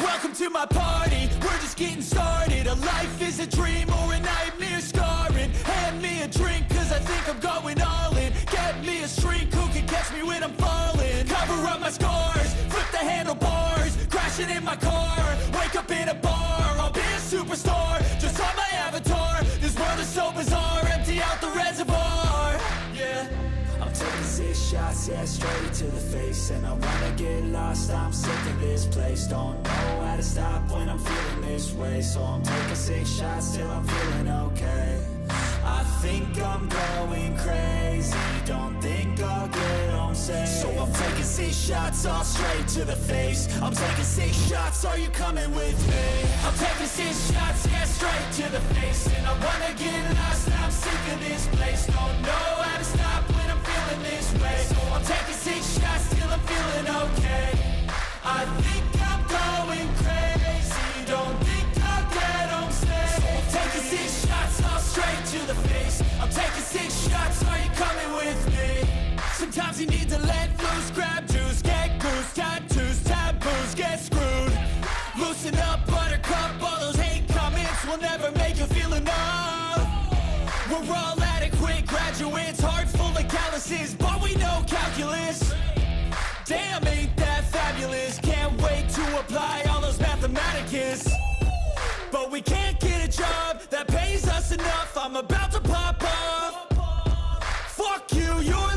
Welcome to my party, we're just getting started. A life is a dream or a nightmare scarring. Hand me a drink cause I think I'm going all in. Get me a shrink who can catch me when I'm falling. Cover up my scars, flip the handlebars. Crashing in my car, wake up in a bar. I'll be a superstar, just on my avatar. This world is so bizarre, empty out the reservoir. Yeah, I'm taking 6 shots, yeah, straight to the face. And I wanna get lost, I'm sick of this place. Don't know how to stop when I'm feeling this way. So I'm taking 6 shots till I'm feeling okay. I think I'm going crazy, don't think I'll get home safe. So I'm taking 6 shots, all straight to the face. I'm taking 6 shots, are you coming with me? I'm taking 6 shots, yeah, straight to the face. And I wanna get lost, I'm sick of this place. Don't know how to stop when I'm feeling this way. So I'm taking 6 shots till I'm feeling okay. I think I'm going crazy, don't think I'll get home safe. So I'm taking 6 shots, all straight to the face. I'm taking 6 shots, are you coming with me? Sometimes you need to let loose, grab juice, get goose, tattoos, taboos, get screwed. Loosen up, buttercup, all those hate comments will never make you feel enough. We're all adequate graduates, heart full of calluses, but we know calculus. Damn, ain't that fabulous? Can't wait to apply all those mathematicus. But we can't get a job that pays us enough. I'm about to pop off. Fuck you, you're